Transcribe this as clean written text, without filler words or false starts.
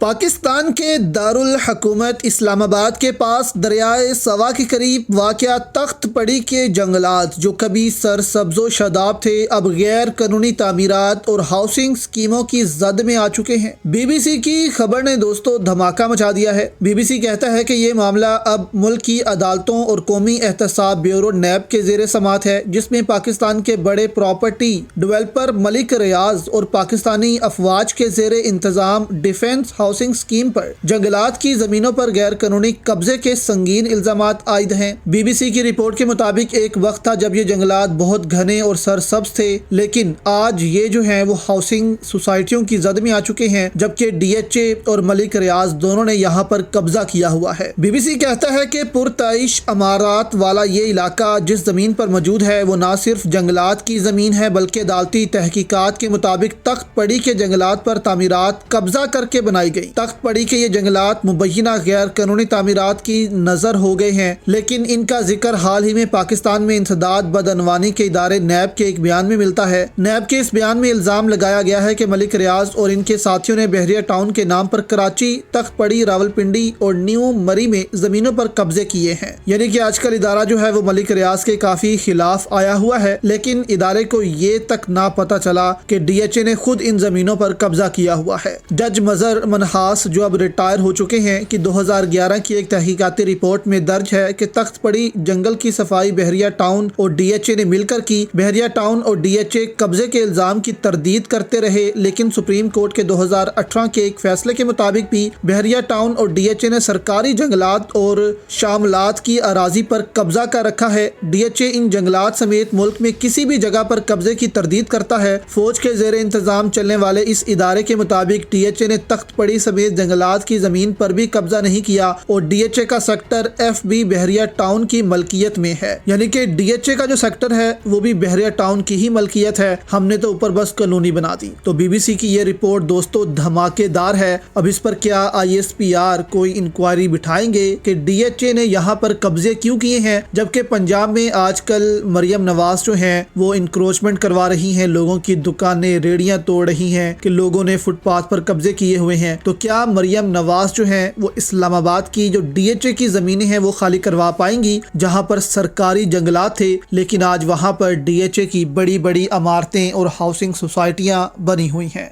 پاکستان کے دارال حکومت اسلام آباد کے پاس دریائے سوا کے قریب واقع تخت پڑی کے جنگلات جو کبھی سرسبز و شاداب تھے اب غیر قانونی تعمیرات اور ہاؤسنگ اسکیموں کی زد میں آ چکے ہیں۔ بی بی سی کی خبر نے دوستو دھماکہ مچا دیا ہے۔ بی بی سی کہتا ہے کہ یہ معاملہ اب ملک کی عدالتوں اور قومی احتساب بیورو نیب کے زیر سماعت ہے، جس میں پاکستان کے بڑے پراپرٹی ڈیولپر ملک ریاض اور پاکستانی افواج کے زیر انتظام ڈیفنس ہاؤسنگ اسکیم پر جنگلات کی زمینوں پر غیر قانونی قبضے کے سنگین الزامات عائد ہیں۔ بی بی سی کی رپورٹ کے مطابق ایک وقت تھا جب یہ جنگلات بہت گھنے اور سرسبز تھے، لیکن آج یہ جو ہیں وہ ہاؤسنگ سوسائٹیوں کی زد میں آ چکے ہیں، جبکہ ڈی ایچ اے اور ملک ریاض دونوں نے یہاں پر قبضہ کیا ہوا ہے۔ بی بی سی کہتا ہے کہ پرتعیش عمارات والا یہ علاقہ جس زمین پر موجود ہے وہ نہ صرف جنگلات کی زمین ہے بلکہ عدالتی تحقیقات کے مطابق تخت پڑی کے جنگلات پر تعمیرات قبضہ کر کے بنائی گئی۔ تخت پڑی کے یہ جنگلات مبینہ غیر قانونی تعمیرات کی نظر ہو گئے ہیں، لیکن ان کا ذکر حال ہی میں پاکستان میں انسداد بدعنوانی کے ادارے نیب کے ایک بیان میں ملتا ہے۔ نیب کے اس بیان میں الزام لگایا گیا ہے کہ ملک ریاض اور ان کے ساتھیوں نے بحریہ ٹاؤن کے نام پر کراچی، تخت پڑی، راولپنڈی اور نیو مری میں زمینوں پر قبضے کیے ہیں۔ یعنی کہ آج کل ادارہ جو ہے وہ ملک ریاض کے کافی خلاف آیا ہوا ہے، لیکن ادارے کو یہ تک نہ پتہ چلا کہ ڈی ایچ اے نے خود ان زمینوں پر قبضہ کیا ہوا ہے۔ جج مظہر منہاس جو اب ریٹائر ہو چکے ہیں کہ 2011 کی ایک تحقیقاتی رپورٹ میں درج ہے کہ تخت پڑی جنگل کی صفائی بحریہ ٹاؤن اور ڈی ایچ اے نے مل کر کی۔ بحریہ ٹاؤن اور ڈی ایچ اے قبضے کے الزام کی تردید کرتے رہے، لیکن سپریم کورٹ کے 2018 کے ایک فیصلے کے مطابق بھی بحریہ ٹاؤن اور ڈی ایچ اے نے سرکاری جنگلات اور شاملات کی اراضی پر قبضہ کر رکھا ہے۔ ڈی ایچ اے ان جنگلات سمیت ملک میں کسی بھی جگہ پر قبضے کی تردید کرتا ہے۔ فوج کے زیر انتظام چلنے والے اس ادارے کے مطابق ڈی ایچ اے نے تخت پڑی سمیت جنگلات کی زمین پر بھی قبضہ نہیں کیا اور ڈی ایچ اے کا سیکٹر ایف بھی بحریہ ٹاؤن کی ملکیت میں ہے، یعنی کہ ڈی ایچ اے کا جو سیکٹر ہے وہ بھی بحریہ ٹاؤن کی ہی ملکیت ہے، ہم نے تو اوپر بس کالونی بنا دی۔ تو بی بی سی کی یہ رپورٹ دوستو دھماکے دار ہے۔ اب اس پر کیا آئی ایس پی آر کوئی انکوائری بٹھائیں گے کہ ڈی ایچ اے نے یہاں پر قبضے کیوں کیے ہیں، جبکہ پنجاب میں آج کل مریم نواز جو ہیں وہ انکروچمنٹ کروا رہی ہیں، لوگوں کی دکانیں ریڑیاں توڑ رہی ہیں کہ لوگوں نے فٹ پاتھ پر قبضے کیے ہوئے ہیں۔ تو کیا مریم نواز جو ہیں وہ اسلام آباد کی جو ڈی ایچ اے کی زمینیں ہیں وہ خالی کروا پائیں گی، جہاں پر سرکاری جنگلات تھے لیکن آج وہاں پر ڈی ایچ اے کی بڑی بڑی عمارتیں اور ہاؤسنگ سوسائٹیاں بنی ہوئی ہیں؟